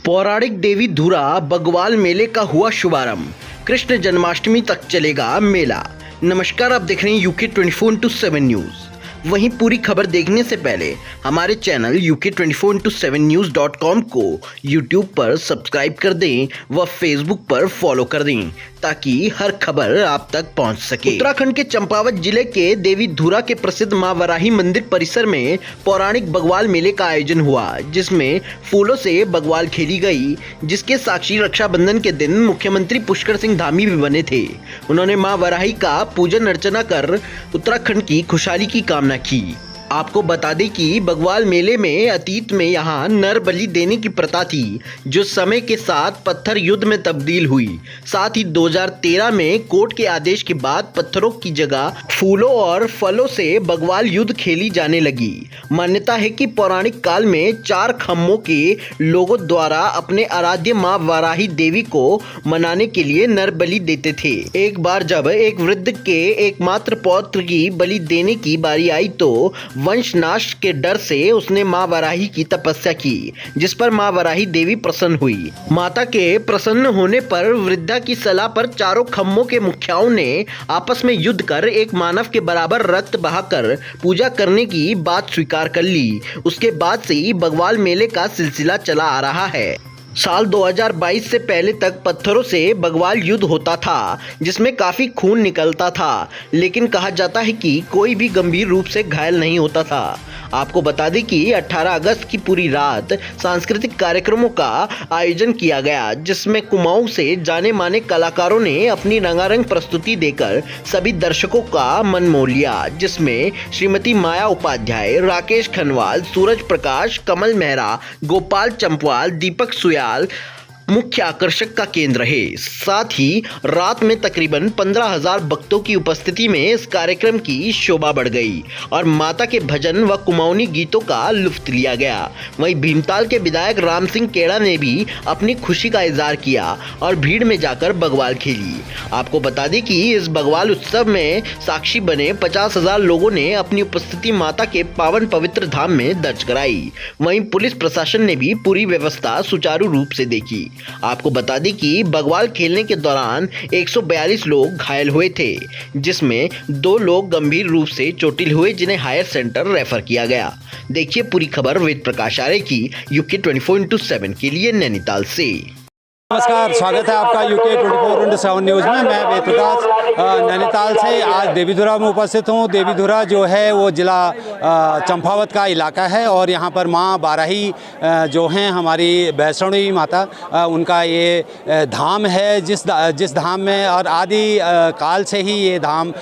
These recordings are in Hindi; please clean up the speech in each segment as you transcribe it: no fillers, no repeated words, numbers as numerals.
पौराणिक देवी धुरा बग्वाल मेले का हुआ शुभारंभ। कृष्ण जन्माष्टमी तक चलेगा मेला। नमस्कार, आप देख रहे हैं यूके 24/7 न्यूज़। वहीं पूरी खबर देखने से पहले हमारे चैनल UK24/7news.com को YouTube पर सब्सक्राइब कर दें व Facebook पर फॉलो कर दें ताकि हर खबर आप तक पहुंच सके। उत्तराखंड के चंपावत जिले के देवी धुरा के प्रसिद्ध मां वराही मंदिर परिसर में पौराणिक बग्वाल मेले का आयोजन हुआ, जिसमें फूलों से बग्वाल खेली गई, जिसके साक्षी रक्षाबंधन के दिन मुख्यमंत्री पुष्कर सिंह धामी भी बने थे। उन्होंने मां वराही का पूजन अर्चना कर उत्तराखंड की खुशहाली की कामना की। आपको बता दें कि बग्वाल मेले में अतीत में यहाँ नर बलि देने की प्रथा थी, जो समय के साथ पत्थर युद्ध में तब्दील हुई। साथ ही 2013 में कोर्ट के आदेश के बाद पत्थरों की जगह फूलों और फलों से बग्वाल युद्ध खेली जाने लगी। मान्यता है कि पौराणिक काल में 4 खम्मों के लोगों द्वारा अपने आराध्य मां वराही देवी को मनाने के लिए नर बलि देते थे। एक बार जब एक वृद्ध के एकमात्र पौत्र की बलि देने की बारी आई तो वंशनाश के डर से उसने मां वराही की तपस्या की, जिस पर मां वराही देवी प्रसन्न हुई। माता के प्रसन्न होने पर वृद्धा की सलाह पर चारों खम्मों के मुखियाओं ने आपस में युद्ध कर एक मानव के बराबर रक्त बहाकर पूजा करने की बात स्वीकार कर ली। उसके बाद से ही बग्वाल मेले का सिलसिला चला आ रहा है। साल 2022 से पहले तक पत्थरों से बग्वाल युद्ध होता था, जिसमें काफी खून निकलता था, लेकिन कहा जाता है कि कोई भी गंभीर रूप से घायल नहीं होता था। आपको बता दें कि 18 अगस्त की पूरी रात सांस्कृतिक कार्यक्रमों का आयोजन किया गया, जिसमें कुमाऊं से जाने माने कलाकारों ने अपनी रंगारंग प्रस्तुति देकर सभी दर्शकों का मन मोह लिया, जिसमें श्रीमती माया उपाध्याय, राकेश खनवाल, सूरज प्रकाश, कमल मेहरा, गोपाल चंपवाल, दीपक सुयाल मुख्य आकर्षक का केंद्र रहे। साथ ही रात में तकरीबन 15,000 भक्तों की उपस्थिति में इस कार्यक्रम की शोभा बढ़ गई और माता के भजन व कुमाऊनी गीतों का लुत्फ लिया गया। वहीं भीमताल के विधायक राम सिंह केड़ा ने भी अपनी खुशी का इजहार किया और भीड़ में जाकर बग्वाल खेली। आपको बता दें कि इस बग्वाल उत्सव में साक्षी बने 50,000 लोगों ने अपनी उपस्थिति माता के पावन पवित्र धाम में दर्ज कराई। वहीं पुलिस प्रशासन ने भी पूरी व्यवस्था सुचारू रूप से देखी। आपको बता दें कि बग्वाल खेलने के दौरान 142 लोग घायल हुए थे, जिसमें 2 लोग गंभीर रूप से चोटिल हुए, जिन्हें हायर सेंटर रेफर किया गया। देखिए पूरी खबर वेद प्रकाश आर्य की UK 24/7 के लिए नैनीताल से। नमस्कार, स्वागत है आपका UK 24/7 न्यूज़ में। मैं वेद प्रकाश नैनीताल से आज देवी धुरा में उपस्थित हूँ। देवी धुरा जो है वो जिला चंपावत का इलाका है और यहाँ पर माँ बाराही जो हैं हमारी वैष्णवी माता, उनका ये धाम है, जिस धाम में और आदि काल से ही ये धाम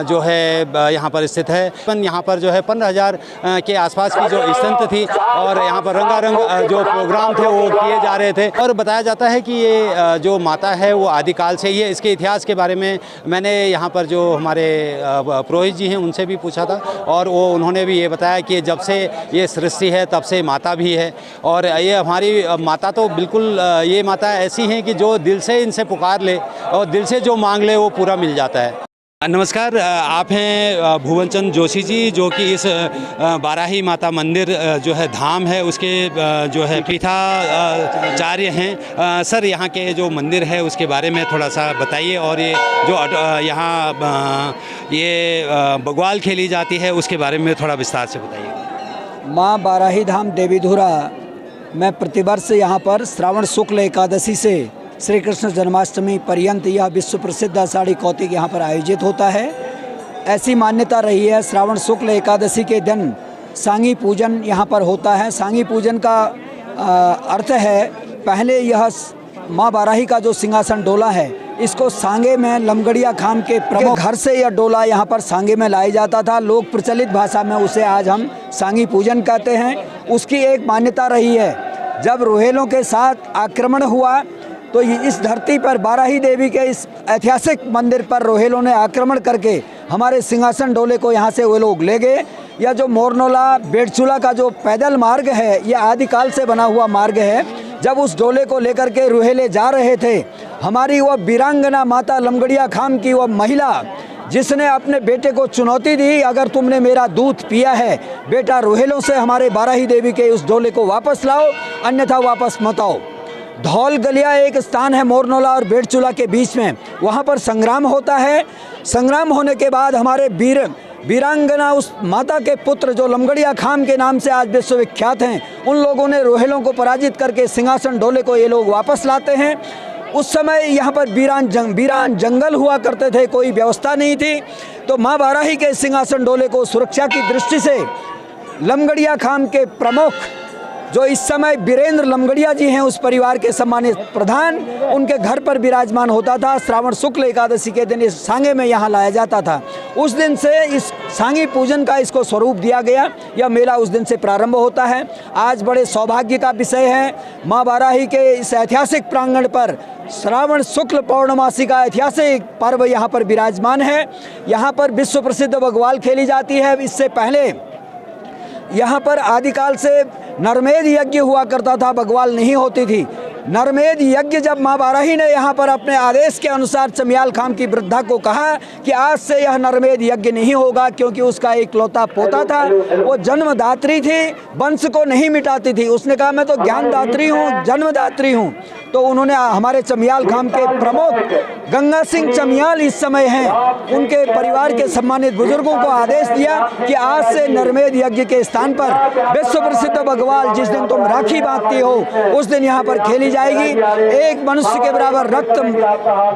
जो है यहाँ पर स्थित है। यहाँ पर जो है 15,000 के आसपास की जो स्ट्रेंथ थी और यहाँ पर रंगारंग जो प्रोग्राम थे वो किए जा रहे थे। और बताया जाता है कि ये जो माता है वो आदिकाल से ही है। इसके इतिहास के बारे में मैंने यहाँ पर जो हमारे पुरोहित जी हैं उनसे भी पूछा था और उन्होंने भी ये बताया कि जब से ये सृष्टि है तब से माता भी है और ये हमारी माता तो बिल्कुल ये माता ऐसी हैं कि जो दिल से इनसे पुकार ले और दिल से जो मांग ले वो पूरा मिल जाता है। नमस्कार, आप हैं भुवन चंद जोशी जी, जो कि इस बाराही माता मंदिर जो है धाम है उसके जो है पीठाचार्य हैं। सर, यहाँ के जो मंदिर है उसके बारे में थोड़ा सा बताइए और ये जो यहाँ ये बग्वाल खेली जाती है उसके बारे में थोड़ा विस्तार से बताइए। माँ बाराही धाम देवी धुरा में प्रतिवर्ष यहाँ पर श्रावण शुक्ल एकादशी से श्री कृष्ण जन्माष्टमी पर्यंत यह विश्व प्रसिद्ध आषाढ़ी कौतिक यहाँ पर आयोजित होता है। ऐसी मान्यता रही है, श्रावण शुक्ल एकादशी के दिन सांगी पूजन यहाँ पर होता है। सांगी पूजन का अर्थ है, पहले यह माँ बाराही का जो सिंहासन डोला है, इसको सांगे में लमगड़िया खाम के प्रमुख घर से यह डोला यहाँ पर सांगे में लाया जाता था। लोग प्रचलित भाषा में उसे आज हम सांगी पूजन कहते हैं। उसकी एक मान्यता रही है, जब रोहेलों के साथ आक्रमण हुआ तो इस धरती पर बाराही देवी के इस ऐतिहासिक मंदिर पर रोहेलों ने आक्रमण करके हमारे सिंहासन डोले को यहाँ से वो लोग ले गए। यह जो मोरनोला बेड़चूला का जो पैदल मार्ग है, यह आदिकाल से बना हुआ मार्ग है। जब उस डोले को लेकर के रोहेले जा रहे थे, हमारी वह वीरांगना माता लमगड़िया खाम की वह महिला, जिसने अपने बेटे को चुनौती दी, अगर तुमने मेरा दूध पिया है बेटा, रोहेलों से हमारे बाराही देवी के उस डोले को वापस लाओ, अन्यथा वापस मत आओ। धौल गलिया एक स्थान है मोरनोला और बेड़चूला के बीच में, वहाँ पर संग्राम होता है। संग्राम होने के बाद हमारे वीरांगना उस माता के पुत्र जो लमगड़िया खाम के नाम से आज विश्वविख्यात हैं, उन लोगों ने रोहिलों को पराजित करके सिंहासन ढोले को ये लोग वापस लाते हैं। उस समय यहाँ पर वीरान जंगल हुआ करते थे, कोई व्यवस्था नहीं थी, तो माँ बाराही के सिंहासन ढोले को सुरक्षा की दृष्टि से लमगड़िया खाम के प्रमुख जो इस समय वीरेंद्र लमगड़िया जी हैं, उस परिवार के सम्मानित प्रधान, उनके घर पर विराजमान होता था। श्रावण शुक्ल एकादशी के दिन इस सांगे में यहाँ लाया जाता था। उस दिन से इस सांगी पूजन का इसको स्वरूप दिया गया। यह मेला उस दिन से प्रारंभ होता है। आज बड़े सौभाग्य का विषय है, माँ बाराही के इस ऐतिहासिक प्रांगण पर श्रावण शुक्ल पौर्णमासी का ऐतिहासिक पर्व यहाँ पर विराजमान है। यहाँ पर विश्व प्रसिद्ध बग्वाल खेली जाती है। इससे पहले यहाँ पर आदिकाल से नरमेद यज्ञ हुआ करता था, बग्वाल नहीं होती थी। नरमेद यज्ञ जब माँ बाराही ने यहाँ पर अपने आदेश के अनुसार चमियाल खाम की वृद्धा को कहा कि आज से यह नरमेद यज्ञ नहीं होगा, क्योंकि उसका इकलौता पोता था, वो जन्मदात्री थी, वंश को नहीं मिटाती थी। उसने कहा मैं तो ज्ञानदात्री हूँ, जन्मदात्री हूँ। तो उन्होंने हमारे चमियाल खाम के प्रमुख गंगा सिंह चमियाल इस समय हैं, उनके परिवार के सम्मानित बुजुर्गों को आदेश दिया कि आज से नरमेद यज्ञ के स्थान पर विश्व प्रसिद्ध बग्वाल, जिस दिन तुम राखी बांधती हो उस दिन यहाँ पर खेली जाएगी। एक मनुष्य के बराबर रक्त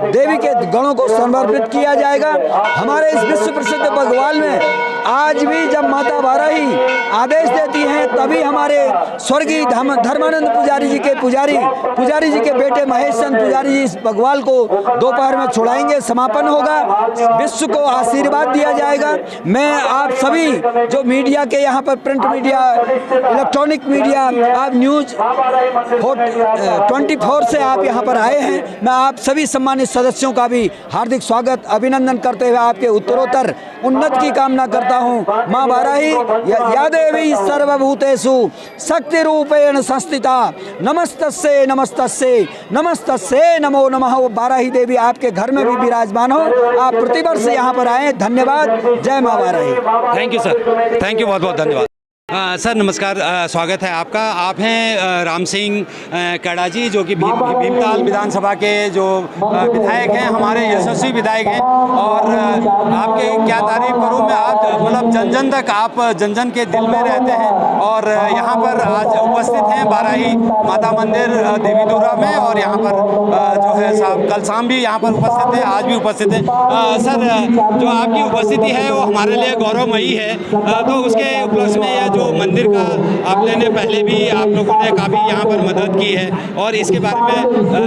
देवी के गणों को समर्पित किया जाएगा। हमारे इस विश्व प्रसिद्ध बग्वाल में आज भी जब माता बाराही आदेश देती हैं, तभी हमारे स्वर्गीय धर्मानंद पुजारी जी के बेटे महेश चंद पुजारी जी इस बग्वाल को दोपहर में छुड़ाएंगे, समापन होगा, विश्व को आशीर्वाद दिया जाएगा। मैं आप सभी जो मीडिया के यहाँ पर प्रिंट मीडिया, इलेक्ट्रॉनिक मीडिया, आप न्यूज़ 24 से आप यहाँ पर आए हैं, मैं आप सभी सम्मानित सदस्यों का भी हार्दिक स्वागत अभिनंदन करते हुए आपके उत्तरोत्तर उन्नत की कामना करता हूँ। माँ बाराही या देवी सर्वभूतेषु शक्ति रूपेण संस्थिता, नमस्तस्ये नमस्तस्ये नमस्तस्ये नमो नमः। वो बाराही देवी आपके घर में भी विराजमान हो। आप प्रतिवर्ष यहाँ पर आए, धन्यवाद। जय माँ Barahi. Thank you sir, thank you, बहुत बहुत धन्यवाद। सर नमस्कार, स्वागत है आपका। आप हैं राम सिंह कड़ा जी, जो कि भीमताल विधानसभा के जो विधायक हैं, हमारे यशस्वी विधायक हैं, और आपके क्या तारीफ करूं मैं, आप मतलब जन जन तक आप जन जन के दिल में रहते हैं, और यहाँ पर आज उपस्थित हैं बाराही माता मंदिर देवीधुरा में, और यहाँ पर जो है साहब कल शाम भी यहाँ पर उपस्थित थे, आज भी उपस्थित हैं। सर जो आपकी उपस्थिति है वो हमारे लिए गौरवमयी है, तो उसके उपलक्ष्य में जो मंदिर का आपने पहले भी आप लोगों ने काफ़ी यहाँ पर मदद की है, और इसके बारे में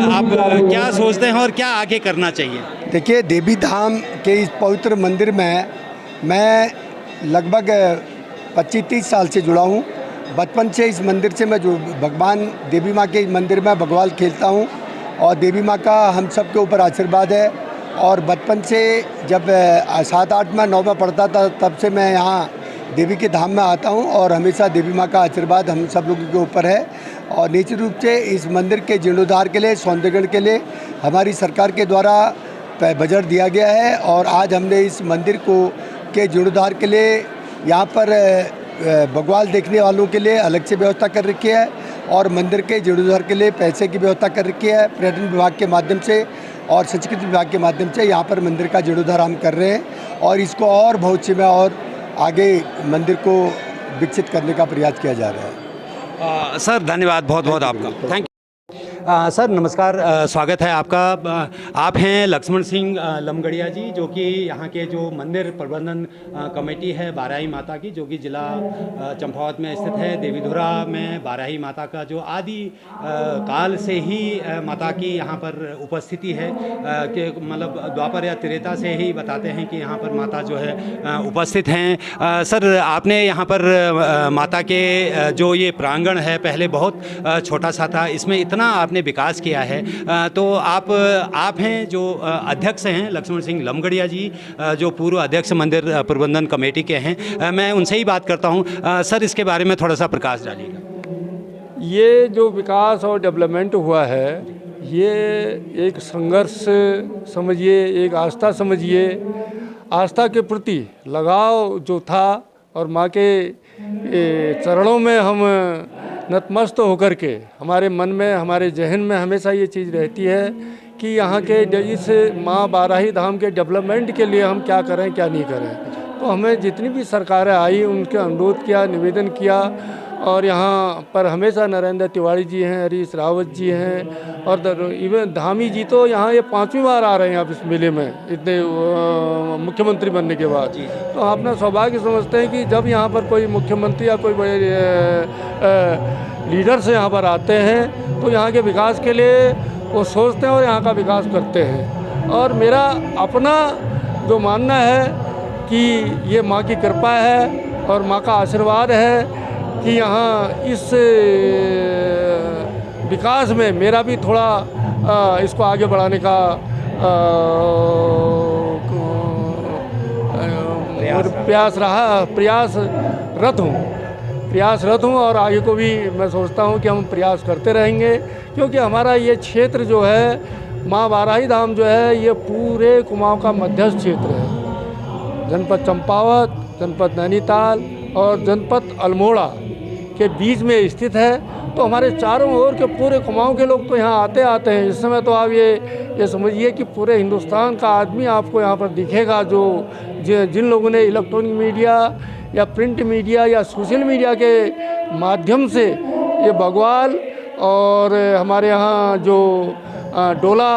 आप क्या सोचते हैं और क्या आगे करना चाहिए? देखिए, देवी धाम के इस पवित्र मंदिर में मैं लगभग 25-30 साल से जुड़ा हूँ। बचपन से इस मंदिर से मैं जो भगवान देवी माँ के मंदिर में बग्वाल खेलता हूँ, और देवी माँ का हम सब के ऊपर आशीर्वाद है। और बचपन से जब 7-8 में 9 में पढ़ता था, तब से मैं यहाँ देवी के धाम में आता हूँ, और हमेशा देवी माँ का आशीर्वाद हम सब लोगों के ऊपर है। और निश्चित रूप से इस मंदिर के जीर्णोद्धार के लिए, सौंदर्यीकरण के लिए हमारी सरकार के द्वारा बजट दिया गया है, और आज हमने इस मंदिर के जीर्णोद्धार के लिए यहाँ पर बग्वाल देखने वालों के लिए अलग से व्यवस्था कर रखी है, और मंदिर के जीर्णोद्धार के लिए पैसे की व्यवस्था कर रखी है। पर्यटन विभाग के माध्यम से और संस्कृति विभाग के माध्यम से यहाँ पर मंदिर का जीर्णोद्धार हम कर रहे हैं, और इसको और भविष्य में और आगे मंदिर को विकसित करने का प्रयास किया जा रहा है। सर धन्यवाद, बहुत बहुत आपका, थैंक यू। सर नमस्कार, स्वागत है आपका। आप हैं लक्ष्मण सिंह लमगड़िया जी, जो कि यहाँ के जो मंदिर प्रबंधन कमेटी है बाराही माता की, जो कि ज़िला चंपावत में स्थित है। देवीधुरा में बाराही माता का जो आदि काल से ही माता की यहाँ पर उपस्थिति है, कि मतलब द्वापर या त्रेता से ही बताते हैं कि यहाँ पर माता जो है उपस्थित हैं। सर आपने यहाँ पर माता के जो ये प्रांगण है, पहले बहुत छोटा सा था, इसमें इतना आपने विकास किया है, तो आप हैं जो अध्यक्ष हैं लक्ष्मण सिंह लमगड़िया जी, जो पूर्व अध्यक्ष मंदिर प्रबंधन कमेटी के हैं। मैं उनसे ही बात करता हूं। सर इसके बारे में थोड़ा सा प्रकाश डालिएगा। ये जो विकास और डेवलपमेंट हुआ है, ये एक संघर्ष समझिए, एक आस्था समझिए। आस्था के प्रति लगाव जो था, और माँ के चरणों में हम नतमस्त होकर के हमारे मन में, हमारे जहन में हमेशा ये चीज़ रहती है कि यहाँ के इस माँ बाराही धाम के डेवलपमेंट के लिए हम क्या करें, क्या नहीं करें। तो हमें जितनी भी सरकारें आई उनके अनुरोध किया, निवेदन किया, और यहाँ पर हमेशा नरेंद्र तिवारी जी हैं, हरीश रावत जी हैं, और इवन धामी जी तो यहाँ ये 5वीं बार आ रहे हैं आप इस मेले में, इतने मुख्यमंत्री बनने के बाद। तो हम अपना सौभाग्य समझते हैं कि जब यहाँ पर कोई मुख्यमंत्री या कोई बड़े लीडर से यहाँ पर आते हैं तो यहाँ के विकास के लिए वो सोचते हैं और यहाँ का विकास करते हैं। और मेरा अपना जो मानना है कि ये माँ की कृपा है और माँ का आशीर्वाद है कि यहाँ इस विकास में मेरा भी थोड़ा इसको आगे बढ़ाने का प्रयासरत हूँ और आगे को भी मैं सोचता हूँ कि हम प्रयास करते रहेंगे, क्योंकि हमारा ये क्षेत्र जो है माँ बाराही धाम जो है ये पूरे कुमाऊँ का मध्यस्थ क्षेत्र है। जनपद चंपावत, जनपद नैनीताल और जनपद अल्मोड़ा के बीच में स्थित है। तो हमारे चारों ओर के पूरे कुमाऊँ के लोग तो यहाँ आते हैं। इस समय तो आप ये समझिए कि पूरे हिंदुस्तान का आदमी आपको यहाँ पर दिखेगा, जो जिन लोगों ने इलेक्ट्रॉनिक मीडिया या प्रिंट मीडिया या सोशल मीडिया के माध्यम से ये बग्वाल और हमारे यहाँ जो डोला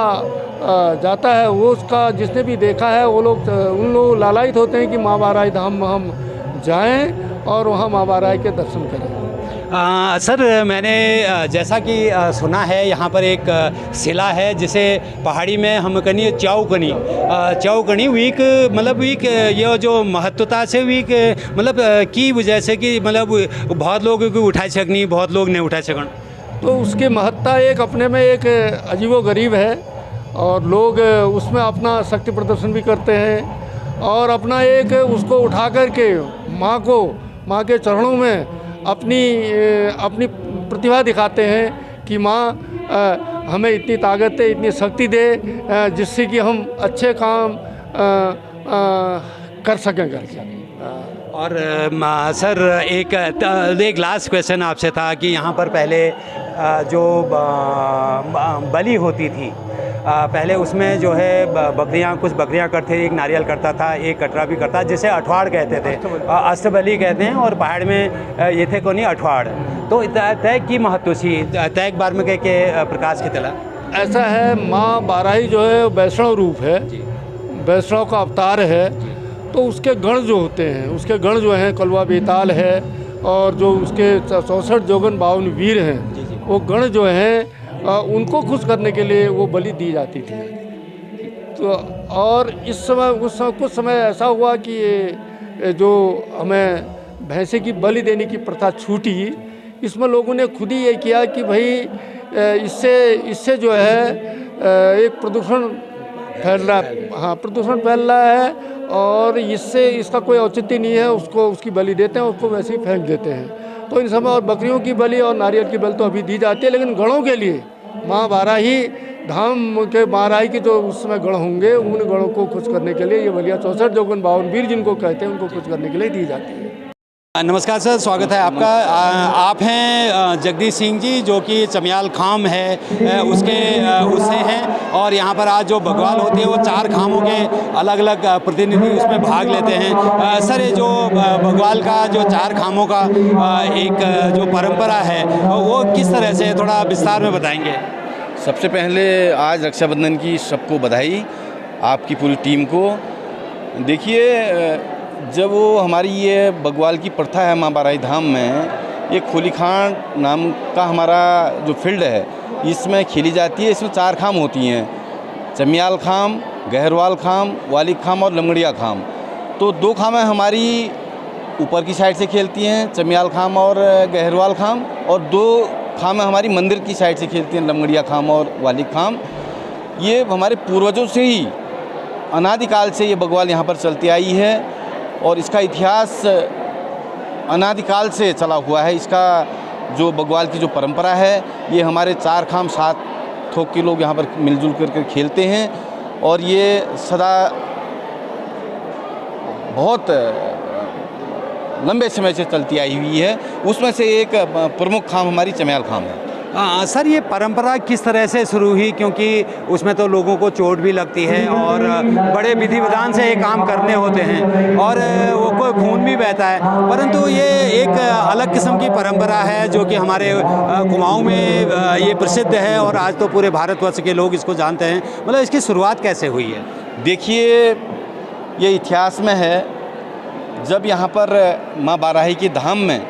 जाता है वो उसका जिसने भी देखा है वो लोग उन लोग लालायित होते हैं कि माँ बाराही धाम हम जाएं और वहाँ माँ बाराही के दर्शन करें। सर मैंने जैसा कि सुना है यहाँ पर एक शिला है जिसे पहाड़ी में हम कहीं चौकनी वीक मतलब वीक ये जो महत्वता से वीक मतलब की वजह से कि मतलब बहुत लोग उठा सकनी, बहुत लोग नहीं उठा सकन। तो उसकी महत्ता एक अपने में एक अजीबो गरीब है और लोग उसमें अपना शक्ति प्रदर्शन भी करते हैं और अपना एक उसको उठा करके माँ के चरणों में अपनी प्रतिभा दिखाते हैं कि माँ हमें इतनी ताकत दे, इतनी शक्ति दे जिससे कि हम अच्छे काम कर सकें करके। और सर एक लास्ट क्वेश्चन आपसे था कि यहाँ पर पहले जो बलि होती थी पहले उसमें जो है कुछ बकरियाँ करते, एक नारियल करता था, एक कटरा भी करता, जिसे अठवाड़ कहते थे, अष्टबली कहते हैं, और पहाड़ में ये थे कोनी अठवाड़। तो तय की महत्व सी तय एक बार में कह के प्रकाश की तला ऐसा है। माँ बाराही जो है वैष्णव रूप है, वैष्णव का अवतार है। तो उसके गण जो होते हैं, उसके गण जो हैं कलवा बेताल है और जो उसके 64 जोगन 52 वीर हैं, वो गण जो हैं उनको खुश करने के लिए वो बलि दी जाती थी। तो और इस समय कुछ समय ऐसा हुआ कि ये जो हमें भैंसे की बलि देने की प्रथा छूटी, इसमें लोगों ने खुद ही ये किया कि भाई इससे जो है एक प्रदूषण फैल रहा है। हाँ, प्रदूषण फैल रहा है और इसका कोई औचित्य नहीं है, उसकी बलि देते हैं, उसको वैसे ही फेंक देते हैं। तो इन समय और बकरियों की बलि और नारियल की बलि तो अभी दी जाती है, लेकिन गणों के लिए माँ बाराही धाम के बाराही के जो उस समय गण होंगे उन गणों को खुश करने के लिए ये बलियाँ 64 जोगन 52 वीर जिनको कहते हैं उनको खुश करने के लिए दी जाती है। नमस्कार सर, स्वागत है आपका। आप हैं जगदीश सिंह जी जो कि चमियाल खाम है उससे हैं और यहाँ पर आज जो बग्वाल होती है वो 4 खामों के अलग अलग प्रतिनिधि उसमें भाग लेते हैं। सर ये जो बग्वाल का जो 4 खामों का एक जो परंपरा है वो किस तरह से थोड़ा विस्तार में बताएंगे? सबसे पहले आज रक्षाबंधन की सबको बधाई, आपकी पूरी टीम को। देखिए जब वो हमारी ये बग्वाल की प्रथा है माँ बाराही धाम में, ये खोलीखान नाम का हमारा जो फील्ड है इसमें खेली जाती है। इसमें 4 खाम होती हैं, चमियाल खाम, गहरवाल खाम, वालिक खाम और लंगड़िया खाम। तो 2 खामें हमारी ऊपर की साइड से खेलती हैं, चमियाल खाम और गहरवाल खाम, और 2 खामें हमारी मंदिर की साइड से खेलती हैं, लंगड़िया खाम और वालिक खाम। ये हमारे पूर्वजों से ही अनादिकाल से ये बग्वाल यहाँ पर चलती आई है और इसका इतिहास अनादिकाल से चला हुआ है। इसका जो बग्वाल की जो परंपरा है ये हमारे 4 खाम 7 थोक के लोग यहाँ पर मिलजुल करके खेलते हैं और ये सदा बहुत लंबे समय से चलती आई हुई है। उसमें से एक प्रमुख खाम हमारी चमयाल खाम है। सर, ये परंपरा किस तरह से शुरू हुई, क्योंकि उसमें तो लोगों को चोट भी लगती है और बड़े विधि विधान से ये काम करने होते हैं और वो कोई खून भी बहता है, परंतु ये एक अलग किस्म की परंपरा है जो कि हमारे कुमाऊं में ये प्रसिद्ध है और आज तो पूरे भारतवर्ष के लोग इसको जानते हैं। मतलब इसकी शुरुआत कैसे हुई है? देखिए, ये इतिहास में है, जब यहाँ पर माँ बाराही के धाम में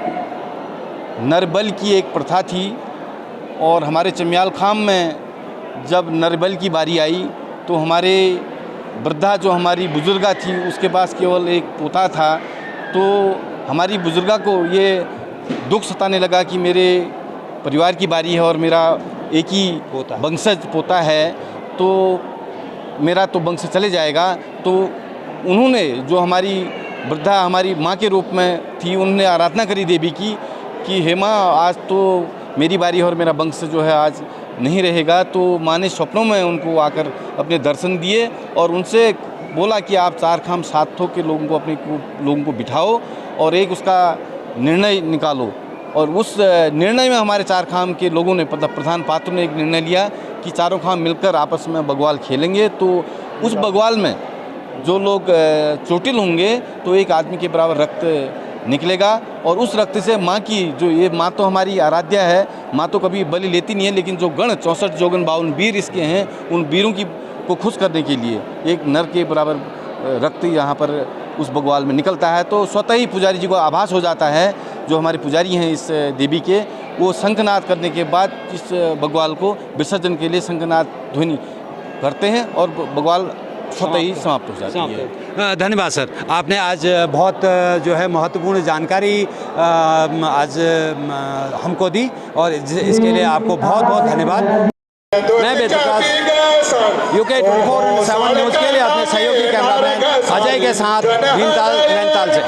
नरबल की एक प्रथा थी और हमारे चमयाल खाम में जब नरबल की बारी आई तो हमारे वृद्धा जो हमारी बुजुर्गा थी उसके पास केवल एक पोता था, तो हमारी बुजुर्गा को ये दुख सताने लगा कि मेरे परिवार की बारी है और मेरा एक ही वंशज पोता है, तो मेरा तो वंश चले जाएगा। तो उन्होंने, जो हमारी वृद्धा हमारी माँ के रूप में थी, उन्होंने आराधना करी देवी की कि हे माँ, आज तो मेरी बारी और मेरा वंश जो है आज नहीं रहेगा। तो माँ ने स्वप्नों में उनको आकर अपने दर्शन दिए और उनसे बोला कि आप 4 खाम 7 ठो के लोगों को लोगों को बिठाओ और एक उसका निर्णय निकालो। और उस निर्णय में हमारे 4 खाम के लोगों ने, प्रधान पात्र ने एक निर्णय लिया कि चारों खाम मिलकर आपस में बग्वाल खेलेंगे। तो उस बग्वाल में जो लोग चोटिल होंगे तो एक आदमी के बराबर रक्त निकलेगा और उस रक्त से माँ की, जो ये माँ तो हमारी आराध्या है, माँ तो कभी बलि लेती नहीं है, लेकिन जो गण 64 जोगन 52 वीर इसके हैं, उन वीरों को खुश करने के लिए एक नर के बराबर रक्त यहाँ पर उस बग्वाल में निकलता है। तो स्वतः ही पुजारी जी को आभास हो जाता है, जो हमारे पुजारी हैं इस देवी के, वो शंखनाद करने के बाद इस बग्वाल को विसर्जन के लिए शंखनाद ध्वनि करते हैं और बग्वाल स्वतः ही समाप्त हो जाती है। धन्यवाद सर, आपने आज बहुत जो है महत्वपूर्ण जानकारी आज हमको दी और इसके लिए आपको बहुत बहुत धन्यवाद। मैं वेदप्रकाश, UK 24/7 न्यूज़ के लिए अपने सहयोगी कैमरामैन अजय के साथ भीमताल नैनीताल से।